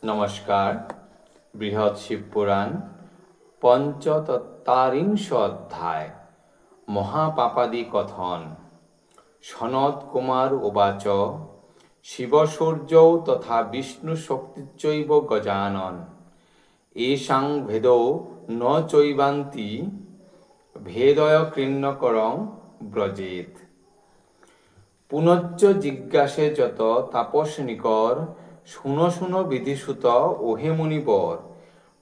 নমস্কার। বৃহৎ শিবপুরাণ পঞ্চতত্ত্বারিংশ অধ্যায় মহাপাপাদি কথন। সনত কুমার উবাচ শিবসূর্যৌ তথা বিষ্ণু শক্তিশ্চৈব গজানন এষাং ভেদৌ ন চৈবান্তি ভেদয় কৃণ্যকরং ব্রজেত। পুনশ্চ জিজ্ঞাসে যত তাপসনিকর শুনো শুনো বিধিসুত ওহে মুনিবর।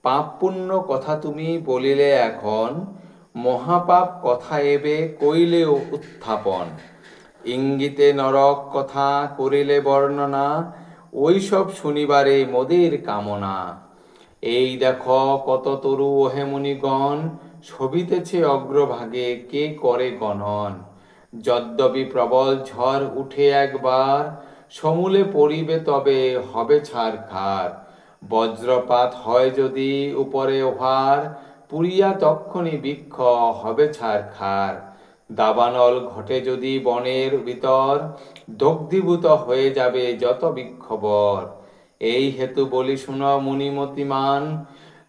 পাপ পুণ্য কথা তুমি বলিলে এখন, মহাপাপ কথা এবে কইলে উত্থাপন। ইঙ্গিতে নরক কথা করিলে বর্ণনা, ওইসব শুনিবারে মোদের কামনা। এই দেখো কত তরু ওহে মুনিগণ, শোভিতেছে অগ্রভাগে কে করে গণন। যদ্যপি প্রবল ঝড় উঠে একবার, সমূলে পড়িবে তবে হবে ছারখার। বজ্রপাত হয় যদি উপরে ওহার, পুরিয়া তক্ষণি বৃক্ষ হবে ছারখার। দাবানল ঘটে যদি বনের ভিতর, দগ্ধীভূত হয়ে যাবে যত বৃক্ষবর। এই হেতু বলি শুন মুনিমতিমান,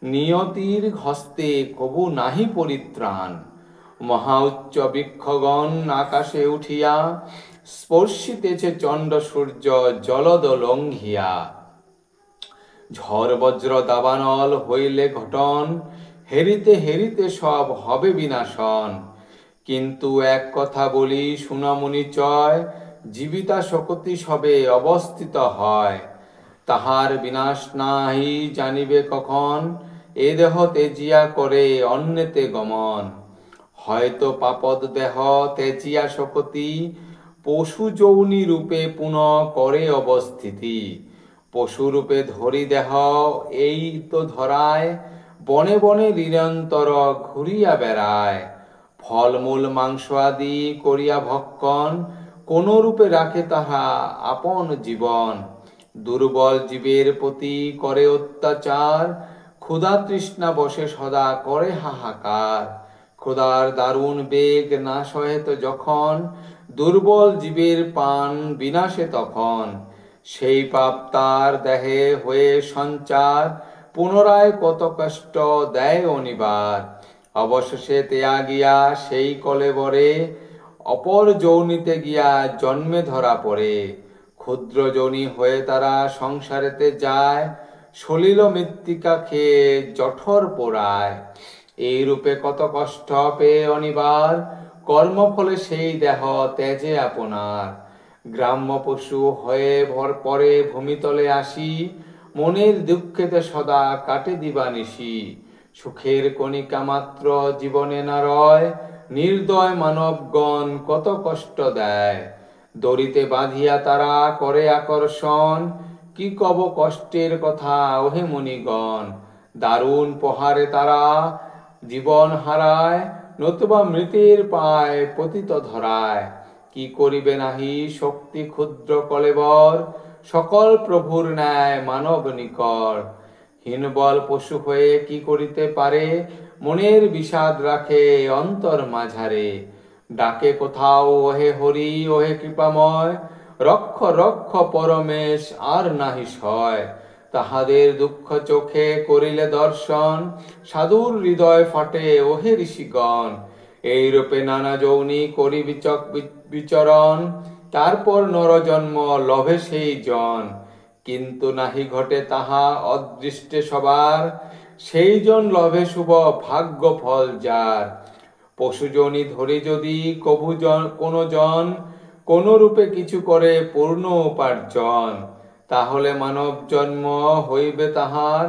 নিয়তির হস্তে কবু নাহি পরিত্রাণ। মহা উচ্চ বৃক্ষগণ আকাশে উঠিয়া, স্পর্শিতেছে চণ্ড সূর্য জলদ লঙ্ঘিয়া। ঝড় বজ্র দাবানল হইলে ঘটন, হেরিতে হেরিতে সব হবে বিনাশন। কিন্তু এক কথা বলি শুন মুনিচয়, জীবিতা শক্তি সবে অবস্থিত হয়। তাহার বিনাশ নাহি জানিবে কখন, এ দেহ তেজিয়া করে অন্যেতে গমন। হয়তো পাপদ দেহ তেজিয়া শক্তি, পশু যৌনি রূপে পুনঃ করে অবস্থিতি। পশুরূপে ধরি দেহ এই তো ধরায়, বনে বনে নিরন্তর ঘুরিয়া বেড়ায়। ফলমূল মাংস আদি করিয়া ভক্ষণ, কোন রূপে রাখে তাহা আপন জীবন। দুর্বল জীবের প্রতি করে অত্যাচার, ক্ষুধা তৃষ্ণা বসে সদা করে হাহাকার। ক্ষুধার দারুণ বেগ না সহেত যখন, দুর্বল জীবের প্রাণ বিনাশে তখন। সেই পাপ তার দেহে হয়ে সঞ্চার, পুনরায় কত কষ্ট দেয় অনিবার। অবশেষে ত্যাগিয়া সেই কলেবরে, অপর যৌনিতে গিয়া জন্মে ধরা পড়ে। ক্ষুদ্র যোনি হয়ে তারা সংসারেতে যায়, সলিল মৃত্তিকা খেয়ে জঠর পোড়ায়। এই রূপে কত কষ্ট পেয়ে অনিবার, কর্মফলে সেই দেহ ত্যাজে আপনার। গ্রাম্য পশু হয়ে পরে ভূমিতলে আসি, মনের দুঃখেতে সদা কাটে দিবানিশি। সুখের কণিকা মাত্র জীবনে না রয়, নির্দয় মানবগণ কত কষ্ট দেয়। দড়িতে বাঁধিয়া তারা করে আকর্ষণ, কি কব কষ্টের কথা ওহে মুনিগণ। দারুণ প্রহারে তারা জীবন হারায়, নতুবা মৃতের পায় পতিত ধরায়। কি করিবে নাহি শক্তি ক্ষুদ্র কলেবর, সকল প্রভুর ন্যায় মানব নিকর। হীনবল পশু হয়ে কি করিতে পারে, মনের বিষাদ রাখে অন্তর মাঝারে। ডাকে কোথাও ওহে হরি ওহে কৃপাময়, রক্ষ রক্ষ পরমেশ আর নাহি সয়। তাহাদের দুঃখ চোখে করিলে দর্শন, সাধুর হৃদয় ফাটে ওহে ঋষিগণ। এই রূপে নানা যৌনি করি বিচরণ, তারপর নরজন্ম লভে সেই জন। কিন্তু নাহি ঘটে তাহা অদৃষ্টে সবার, সেই জন লভে শুভ ভাগ্য ফল যার। পশুজনি ধরে যদি কোনো জন, কোন রূপে কিছু করে পূর্ণ উপার্জন, তাহলে মানব জন্ম হইবে তাহার,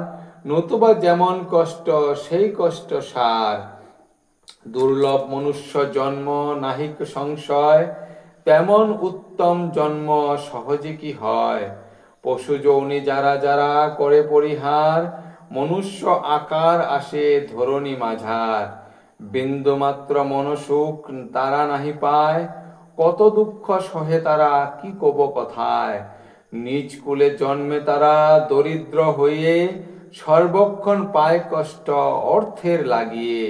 নতুবা যেমন কষ্ট সেই কষ্ট সার। দুর্লভ মনুষ্য জন্ম নাহিক সংশয়, তেমন উত্তম জন্ম সহজে কি হয়। পশু যৌনি যারা যারা করে পরিহার, মনুষ্য আকার আসে ধরণী মাঝার। বিন্দুমাত্র মনসুখ তারা নাহি পায়, কত দুঃখ সহে তারা কি কব কথায়। নিজ কুলে জন্মে তারা দরিদ্র হয়ে, সর্বক্ষণ পায় কষ্ট অর্থের লাগিয়ে।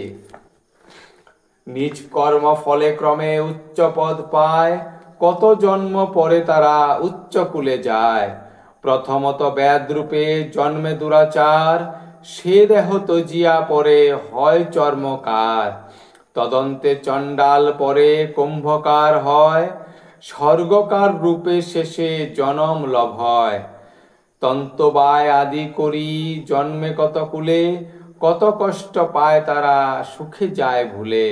নিজ কর্ম ফলে ক্রমে উচ্চ পদ পায়, কত জন্ম পরে তারা উচ্চ কুলে যায়। প্রথমত ব্যাদ রূপে জন্মে দুরাচার, সে দেহ তজিয়া পরে হয় চর্মকার। তদন্তে চণ্ডাল পরে কুম্ভকার হয়, স্বর্গকার রূপে শেষে জনম লভয়। তন্তবায় আদি করি জন্মে কত কুলে, কত কষ্ট পায় তারা সুখে যায় ভুলে।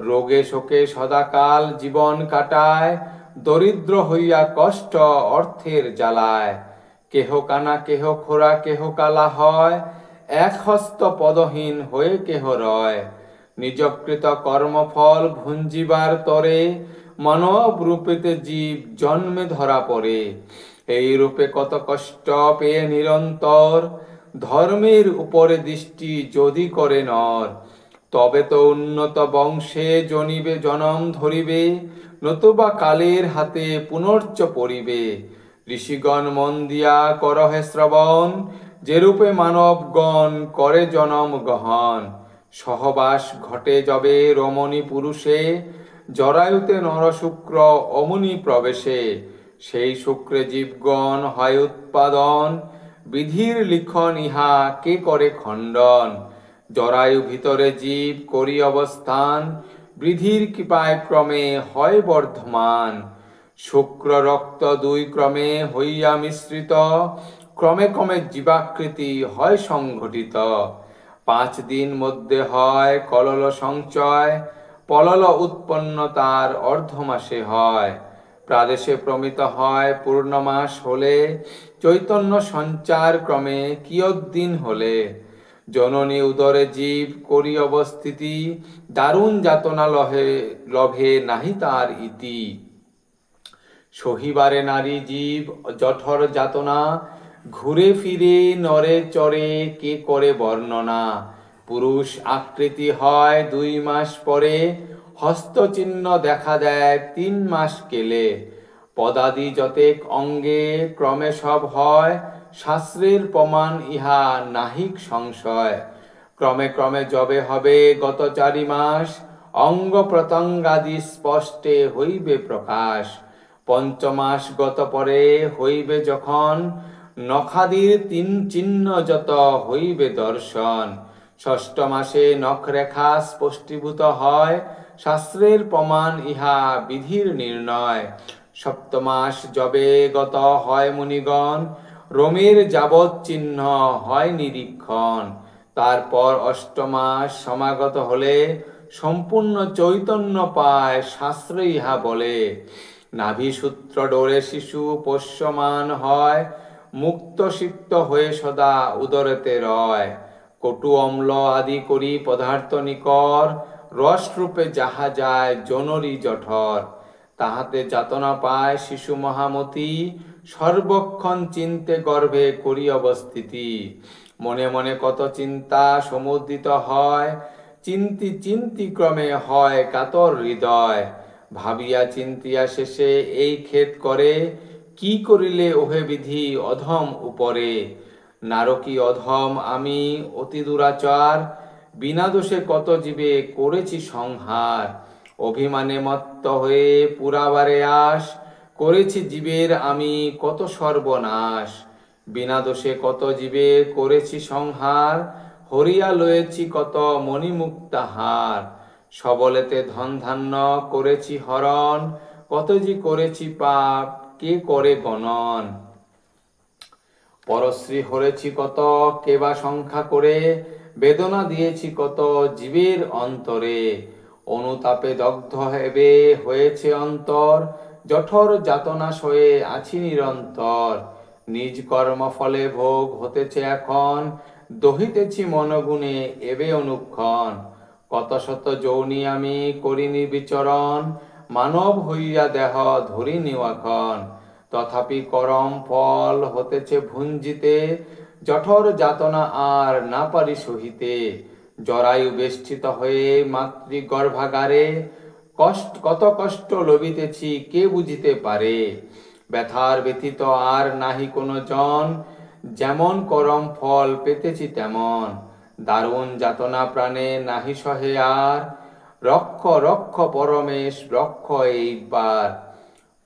রোগে শোকে সদাকাল জীবন কাটায়, দরিদ্র হইয়া কষ্ট অর্থের জ্বালায়। কেহ কানা কেহ খোরা কেহ কালা হয়, এক হস্ত পদহীন হয়ে কেহ রয়। নিজকৃত কর্মফল ভুঞ্জিবার তরে, মানব রূপেতে জীব জন্মে ধরা পড়ে। এই রূপে কত কষ্ট পেয়ে নিরন্তর, ধর্মের উপরে দৃষ্টি যদি করে নর। তবে তো উন্নত বংশে জনিবে জনম ধরিবে, নতুবা কালের হাতে পুনর্চ পড়িবে। ঋষিগণ মন দিয়া করহে শ্রবণ, যেরূপে মানবগণ করে জনম গ্রহণ। সহবাস ঘটে যবে রমণী পুরুষে, জরায়ুতে নরশুক্র অমনি প্রবেশে। সেই শুক্রে জীবগণ হয় উৎপাদন, বিধির লিখন ইহা কে করে খণ্ডন। জরায়ু ভিতরে জীব করি অবস্থান, বৃদ্ধির কৃপায় ক্রমে হয় বর্ধমান। শুক্র রক্ত দুই ক্রমে হইয়া মিশ্রিত, ক্রমে ক্রমে জীবাকৃতি হয় সংঘটিত। 5 দিন মধ্যে হয় কলল সঞ্চয়, পলল উৎপন্ন তার অর্ধমাসে হয়। প্রাদেশে প্রমিত হয় পূর্ণমাস হলে, চৈতন্য সঞ্চার ক্রমে কিয়দ্দিন হলে। জননী উদরে জীব করি অবস্থিতি, দারুণ যাতনা লভে নাহি তার ইতি। সহিবারে নারী জীব জঠর যাতনা, ঘুরে ফিরে নরে চরে কে করে বর্ণনা। পুরুষ আকৃতি হয় 2 মাস পরে, হস্তচিহ্ন দেখা দেয় 3 মাস গেলে। পদাদি যতেক অঙ্গে ক্রমে সব হয়, শাস্ত্রের প্রমাণ ইহা নাহিক সংশয়। ক্রমে ক্রমে যবে হবে গত 4 মাস, অঙ্গ প্রত্যঙ্গাদি স্পষ্টে হইবে প্রকাশ। পঞ্চমাস গত পরে হইবে যখন, নখাদির 3 চিহ্ন যত হইবে দর্শন। ষষ্ঠ মাসে নখরেখা স্পষ্টীভূত হয়, শাস্ত্রের প্রমাণ ইহা বিধির নির্ণয়। সপ্তমাস যবে গত হয় মুনিগণ, রোমের যাবৎ চিহ্ন হয় নিরীক্ষণ। তারপর অষ্টমাস সমাগত হলে, সম্পূর্ণ চৈতন্য পায় শাস্ত্রে ইহা বলে। নাভিসূত্র ডোরে শিশু পোষ্যমান হয়, মুক্ত সিক্ত হয়ে সদা উদরেতে রয়। কটু অম্ল আদি করি পদার্থ নিকর, রসরূপে যাহা যায় জনরী জঠর। তাহাতে যাতনা পায় শিশু মহামতি, সর্বক্ষণ চিন্তে গর্ভে করি অবস্থিতি। মনে মনে কত চিন্তা সমুদ্রিত হয়, চিন্তি চিন্তি ক্রমে হয় কাতর হৃদয়। ভাবিয়া চিন্তিয়া শেষে এই খেদ করে, কি করিলে ওহে বিধি অধম উপরে। নারকী অধম আমি অতি দুরাচার, বিনা দোষে কত জীবে করেছি সংহার। অভিমানে মত্ত হয়ে পুরাবারে আস, করেছি জীবের আমি কত সর্বনাশ। বিনা দোষে কত জীবে করেছি সংহার, হরিয়া লয়েছি কত মণিমুক্তাহার। সবলেতে ধন ধান্য করেছি হরণ, কত যে করেছি পাপ কে করে গণন। পরশ্রী হরেছি কত কেবা সংখ্যা করে, বেদনা দিয়েছি কত জীবের অন্তরে। অনুতাপে দগ্ধ হেবে হয়েছে অন্তর, জঠর যাতনা সয়ে আছি নিরন্তর। নিজ কর্ম ফলে ভোগ হতেছে এখন, দহিতেছি মনগুণে এবে অনুক্ষণ। কত শত যৌনি আমি করিনি বিচরণ, মানব হইয়া দেহ ধরিনি এখন। তথাপি করম ফল হতেছে ভুঞ্জিতে, জঠর যাতনা আর না পারি সহিতে। জরায়ু বেষ্টিত হয়ে মাতৃগর্ভাগারে, কত কষ্ট লভিতেছি কে বুঝিতে পারে। ব্যথার ব্যথিত আর নাহি কোনো জন, যেমন করম ফল পেতেছি তেমন। দারুণ যাতনা প্রাণে নাহি সহে আর, রক্ষ রক্ষ পরমেশ রক্ষ এইবার।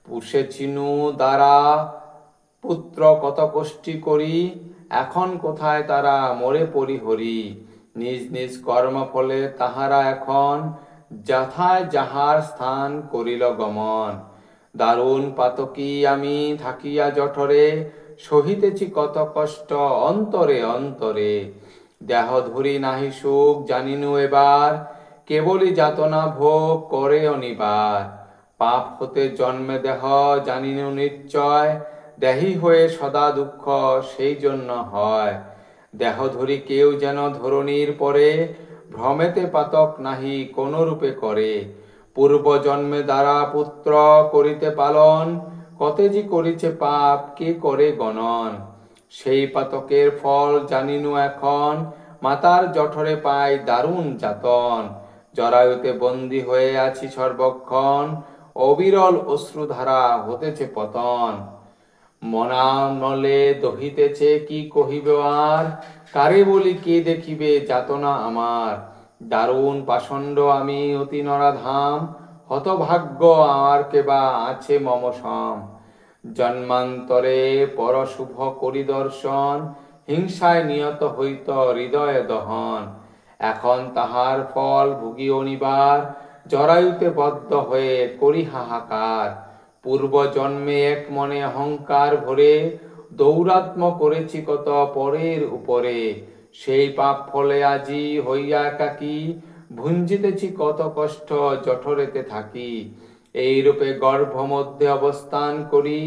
পুষেছিনু দ্বারা পুত্র কত কষ্টি করি, এখন কোথায় তারা মরে পরিহরি। নিজ নিজ কর্মফলে তাহারা এখন যথায় যাহার স্থান করিল গমন। দারুণ পাতকী আমি থাকিয়া জঠরে, সহিতেছি কত কষ্ট অন্তরে অন্তরে। দেহ ধরি নাহি সুখ জানিনু এবার, কেবলই যাতনা ভোগ করে অনিবার। পাপ হতে জন্মে দেহ জানিনু নিশ্চয়, দেহি হয়ে সদা দুঃখ সেই জন্য হয়। দেহ ধরি কেউ যেন ধরণীর পরে, ভ্রমেতে পাতক নাহি কোন রূপে করে। পূর্ব জন্মে দ্বারা পুত্র করিতে পালন, কতেজি করিছে পাপ কে করে গণন। সেই পাতকের ফল জানিনু এখন, মাতার জঠরে পাই দারুণ যাতন। জরায়ুতে বন্দী হয়ে আছি সর্বক্ষণ, অবিরল অশ্রুধারা হতেছে পতন। মনানলে দহিতেছে কি কহিবে আর, কারে বলি কে দেখিবে যাতনা আমার। দারুণ পাষণ্ড আমি অতি নরাধাম, হতভাগ্য আমার কেবা আছে মম সম। জন্মান্তরে পরশুভ করি দর্শন, হিংসায় নিয়ত হইত হৃদয় দহন। এখন তাহার ফল ভুগি অনিবার, জরায়ুতে বদ্ধ হয়ে করি হাহাকার। পূর্ব জন্মে এক মনে অহংকার ভরে, দৌরাত্ম করেছি কত পরের উপরে। সেই পাপ ফলে আজি হইয়া একাকী, ভুঞ্জিতেছি কত কষ্ট জঠরেতে থাকি। এই রূপে গর্ভ মধ্যে অবস্থান করি,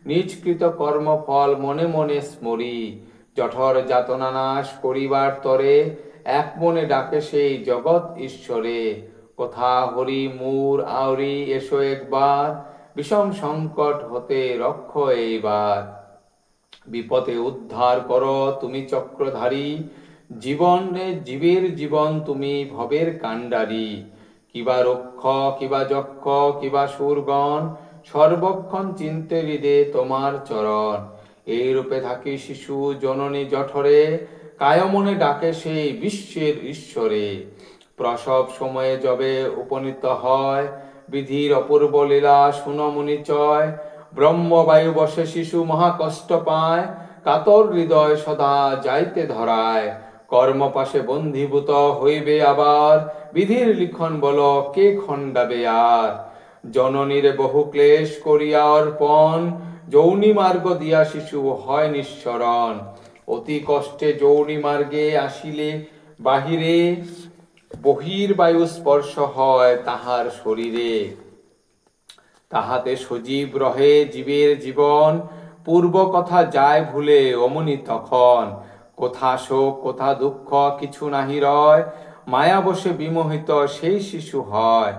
নিজকৃত কর্মফল মনে মনে স্মরি। জঠর যাতনা নাশ করিবার তরে, এক মনে ডাকে সেই জগৎ ঈশ্বরে। কোথা হরি মূর আউরি এসো একবার, বিষম সংকট হতে রক্ষ এইবার। বিপদে উদ্ধার করো তুমি চক্রধারী, জীবনে জীবের জীবন তুমি ভবের কাণ্ডারী। কিবা রক্ষ কিবা যক্ষ কিবা সুরগণ, সর্বক্ষণ চিন্তে হৃদে তোমার চরণ। এই রূপে থাকি শিশু জননী জঠরে, কায়মনে ডাকে সেই বিশ্বের ঈশ্বরে। প্রসব সময়ে যবে উপনীত হয়, বিধির অপূর্ব লীলা শুনমুনি চয়। ব্রহ্মবায়ু বসে শিশু মহা কষ্ট পায়, কাতর হৃদয় সদা যাইতে ধরায়। কর্মপাশে বন্ধীভূত হইবে আবার, বিধির লিখন বল কে খণ্ডাবে আর। জননীর বহু ক্লেশ করিয়া অর্পণ, যৌনি মার্গ দিয়া শিশু হয় নিঃসরণ। অতি কষ্টে যৌনি মার্গে আসিলে বাহিরে, বহির্বায়ু স্পর্শ হয় তাহার শরীরে। তাহাতে সজীব রহে জীবের জীবন, পূর্ব কথা যায় ভুলে অমনি তখন। কোথা শোক কোথা দুঃখ কিছু নাহি রয়, মায়া বসে বিমোহিত সেই শিশু হয়।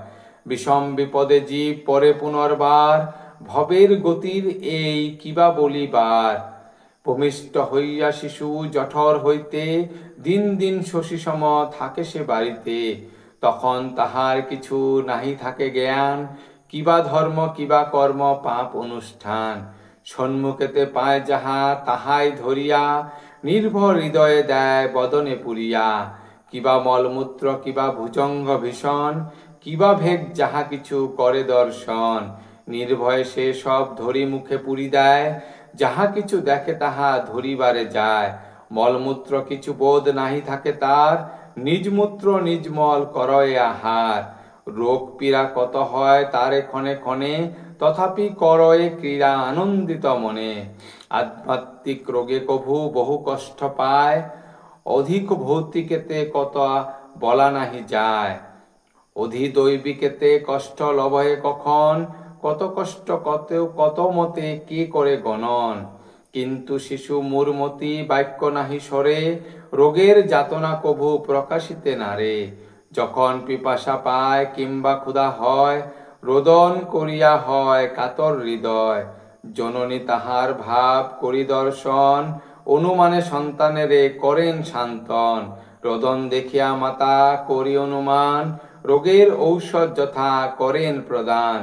বিষম বিপদে জীব পরে পুনর্বার, ভবের গতির এই কিবা বলিবার। ভূমিষ্ঠ হইয়া শিশু জঠর হইতে, দিন দিন শশীসম থাকে সে বাড়িতে। তখন তাহার কিছু নাহি থাকে জ্ঞান, কিবা ধর্ম কিবা কর্ম পাপ অনুষ্ঠান। সন্মুখেতে পায় যাহা তাহাই ধরিয়া, নির্ভর হৃদয়ে দেয় বদনে পুরিয়া। কিবা মলমূত্র কিবা ভুজঙ্গ ভীষণ, কিবা ভেগ যাহা কিছু করে দর্শন। নির্ভয়ে সে সব ধরি মুখে পুরি দেয়, যাহা কিছু দেখে তাহা ধরিবারে যায়। মলমূত্র কিছু বোধ নাহি থাকে তার, নিজ মূত্র নিজ মল করয়ে আহার। রোগ পীড়া কত হয় তারে ক্ষণে ক্ষণে, তথাপি করয়ে ক্রীড়া আনন্দিত মনে। আধ্যাত্মিক রোগে কভু বহু কষ্ট পায়, অধিক ভৌতিকেতে কত বলা নাহি যায়। অধিদৈবিকেতে কষ্ট লভয়ে কখন, কত কষ্ট কত মতে কে করে গণন। কিন্তু শিশু মূর্মতি বাক্য নাহি সরে, রোগের যাতনা কভু প্রকাশিতে নারে। যখন পিপাসা পায় কিংবা ক্ষুধা হয়, রোদন করিয়া হয় কাতর হৃদয়। জননী তাহার ভাব করি দর্শন, অনুমানে সন্তানেরে করেন শান্তন। রোদন দেখিয়া মাতা করি অনুমান, রোগের ঔষধ যথা করেন প্রদান।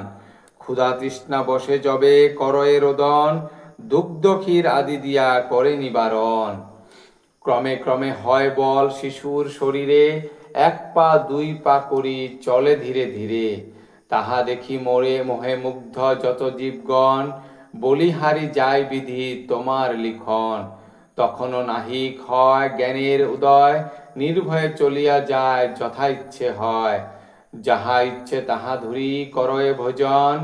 ক্ষুধা তৃষ্ণা বসে যবে করয়ে রোদন, দুগ্ধ ক্ষীর আদি দিয়া করে নিবারণ। ক্রমে ক্রমে হয় বল শিশুর শরীরে, এক পা দুই পা করি চলে ধীরে ধীরে। তাহা দেখি মোরে মোহে মুগ্ধ যত জীবগণ, বলিহারি যায় বিধি তোমার লিখন। তখনও নাহি ক্ষয় জ্ঞানের উদয়, নির্ভয়ে চলিয়া যায় যথা ইচ্ছে হয়। যাহা ইচ্ছে তাহা ধরি করয়ে ভোজন,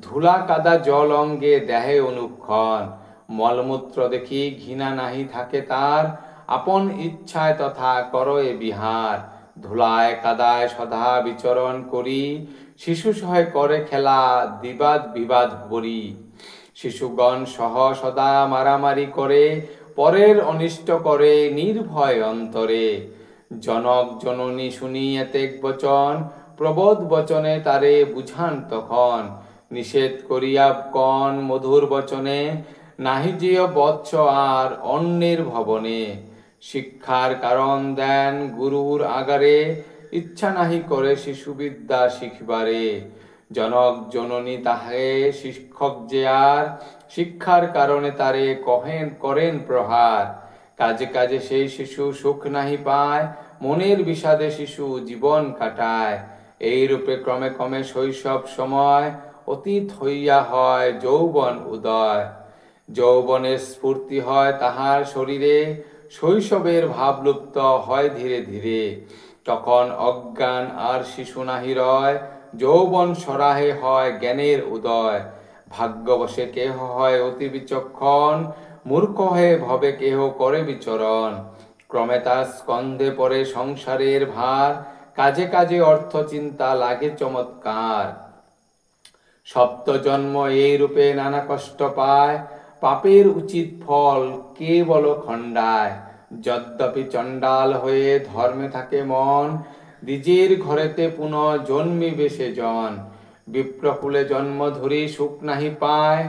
ধুলা কাদা জল অঙ্গে দেহে অনুক্ষণ। মলমূত্র দেখি ঘৃণা নাহি থাকে তার, আপন ইচ্ছায় তথা করয়ে বিহার। ধুলায় কাদায় সদা বিচরণ করি, শিশু সহে করে খেলা দিবাদ বিবাদ বরি। শিশুগণ সহ সদা মারামারি করে, পরের অনিষ্ট করে নির্ভয় অন্তরে। জনক জননী শুনি এতেক বচন, প্রবোধ বচনে তারে বুঝান তখন। নিষেধ করিয়া কন মধুর বচনে, নাহি যেয় বৎস আর অন্যের ভবনে। শিক্ষার কারণ দেন গুরুর আগারে, ইচ্ছা নাহি করে শিশু বিদ্যা শিখিবারে। জনক জননী তাহে শিক্ষক যে আর, শিক্ষার কারণে তারে করেন প্রহার। কাজে কাজে সেই শিশু সুখ নাহি পায়, মনের বিষাদে শিশু জীবন কাটায়। এই রূপে ক্রমে ক্রমে শৈশব সময়, অতীত হইয়া হয় যৌবন উদয়। যৌবনের স্ফূর্তি হয় তাহার শরীরে, শৈশবের ভাব লুপ্ত হয় ধীরে ধীরে। তখন অজ্ঞান আর শিশু নাহি রয়, যৌবন সরাহে হয় জ্ঞানের উদয়। ভাগ্যবশে কেহ হয় অতি বিচক্ষণ, মূর্খ হয়ে ভবে কেহ করে বিচরণ। ক্রমে তার স্কন্ধে পড়ে সংসারের ভার, কাজে কাজে অর্থ চিন্তা লাগে চমৎকার। সপ্ত জন্ম এই রূপে নানা কষ্ট পায়, পাপের উচিত ফল কে বল খণ্ডায়। যদ্যপি চণ্ডাল হয়ে ধর্মে থাকে মন, দ্বিজের ঘরেতে পুনঃ জন্মিবে সে জন। বিপ্রকুলে জন্ম ধরি সুখ নাহি পায়,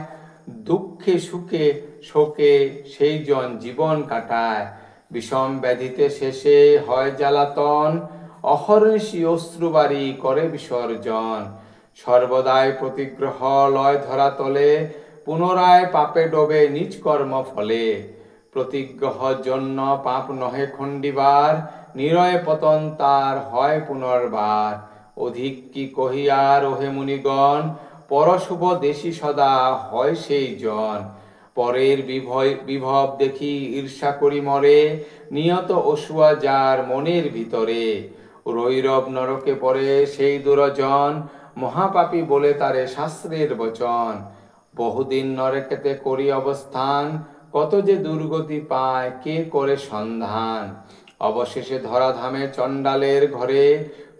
দুঃখে সুখে শোকে সেই জন জীবন কাটায়। বিষম ব্যাধিতে শেষে হয় জ্বালাতন, অহর্নিশি অশ্রুবারি করে বিসর্জন। সর্বদাই প্রতিগ্রহ লয় ধরাতলে, পুনরায় পাপে ডোবে নিজ কর্ম ফলে। প্রতিগ্রহ জন্য পাপ নহে খণ্ডিবার, নিরয় পতন তার হয় পুনর্বার। অধিক কি কহিয়ার ওহে মুনিগণ, পরশুভ দেশী সদা হয় সেই জন। পরের বিভব দেখি ঈর্ষা করি মরে, নিয়ত অসুয়া যার মনের ভিতরে। রৈরব নরকে পড়ে সেই দুরজন, মহাপাপী বলে তারে শাস্ত্রের বচন। বহুদিন নরকেতে করি অবস্থান, কত যে দুর্গতি পায় কে করে সন্ধান। অবশেষে ধরাধামে চণ্ডালের ঘরে,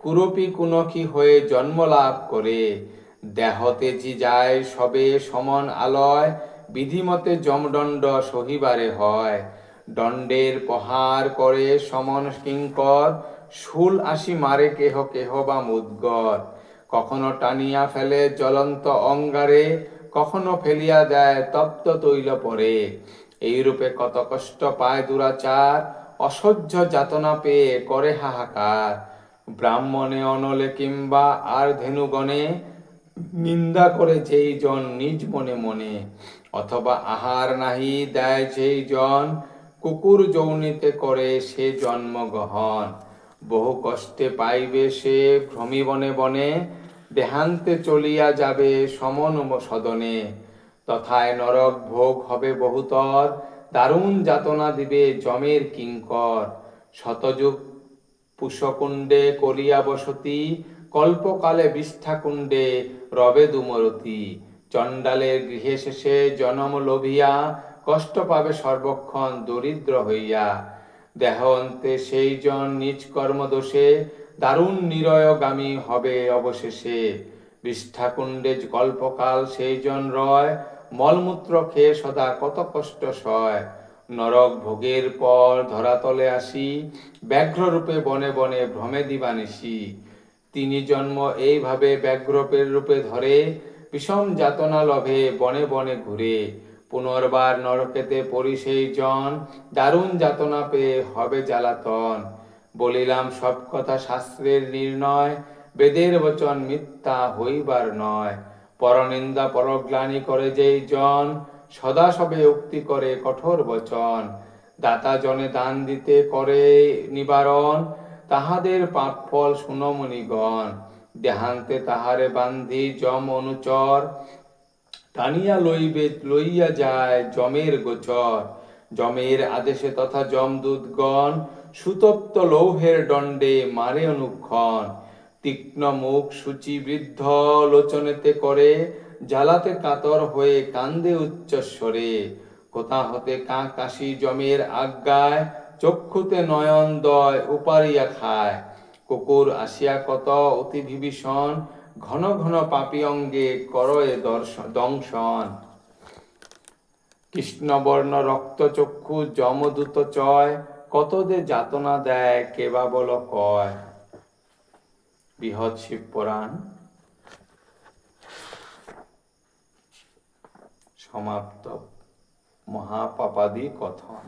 কুরূপী কুনখী হয়ে জন্ম লাভ করে। দেহ তেজি যায় সবে সমন আলয়, বিধিমতে যমদণ্ড সহিবারে হয়। দণ্ডের প্রহার করে সমন কিঙ্কর, শূল আসি মারে কেহ কেহ বা মুদ্গর। কখনো টানিয়া ফেলে জ্বলন্ত অঙ্গারে, কখনো ফেলিয়া দেয় তপ্ত তৈল পরে। এইরূপে কত কষ্ট পায় দুরাচার, অসহ্য যাতনা পেয়ে করে হাহাকার। ব্রাহ্মণে অনলে কিংবা আর ধেনুগণে, নিন্দা করে যেই জন নিজ মনে মনে। অথবা আহার নাহি দেয় যেই জন, কুকুর যৌনিতে করে সে জন্মগ্রহণ। বহু কষ্টে পাইবে সে ভ্রমি বনে বনে, দেহান্তে চলিয়া যাবে সমন সদনে। তথায় নরক ভোগ হবে বহুতর, দারুণ যাতনা দিবে যমের কিঙ্কর। শতযুগ পুষ্যকুণ্ডে করিয়া বসতি, কল্পকালে বিষ্ঠাকুণ্ডে রবে দুমরতি। চণ্ডালের গৃহে শেষে জনম লোভিয়া, কষ্ট পাবে সর্বক্ষণ দরিদ্র হইয়া। দেহ অন্তে সেই জন নিজ কর্ম দোষে, দারুণ নিরয়গামী হবে অবশেষে। বিষ্ঠাকুণ্ডে কল্পকাল সেই জন রয়, মলমূত্র খেয়ে সদা কত কষ্ট সয়। নরক ভোগের পর ধরাতলে আসি, ব্যাঘ্ররূপে বনে বনে ভ্রমে দিবানিশি। তিনি জন্ম এইভাবে ব্যাঘ্রপের রূপে ধরে, বিষম যাতনা লভে বনে বনে ঘুরে। পুনর্বার নরকেতে পড়ি সেই জন, দারুণ যাতনা পেয়ে হবে জ্বালাতন। বলিলাম সব কথা শাস্ত্রের নির্ণয়, বেদের বচন মিথ্যা হইবার নয়। পরনিন্দা পরগ্লানি করে যেই জন, সদা সবে উক্তি করে কঠোর বচন। দাতা জনে দান দিতে করে নিবারণ, তাহাদের পাপ ফল শুনো মুনিগণ। দেহান্তে তাহারে বান্ধি যম অনুচর, টানিয়া লইয়া যায় যমের গোচর, যমের আদেশে তথা যমদূতগণ সুতপ্ত লৌহের দণ্ডে মারে অনুক্ষণ। তীক্ষ্ণ মুখ সূচি বৃদ্ধ লোচনেতে করে, জ্বালাতে কাতর হয়ে কান্দে উচ্চস্বরে। কোথা হতে কাঁ কাশি যমের আজ্ঞায়, চক্ষুতে নয়নদয় উপারিয়া খায়। কুকুর আসিয়া কত অতি বিভীষণ, ঘন ঘন পাপী অঙ্গে করয়ে দংশন। কৃষ্ণবর্ণ রক্তচক্ষু যমদূত চয়, কত যে যাতনা দেয় কেবা বল কয়। বৃহৎ শিব পুরাণ সমাপ্ত। মহাপাপাদি কথন।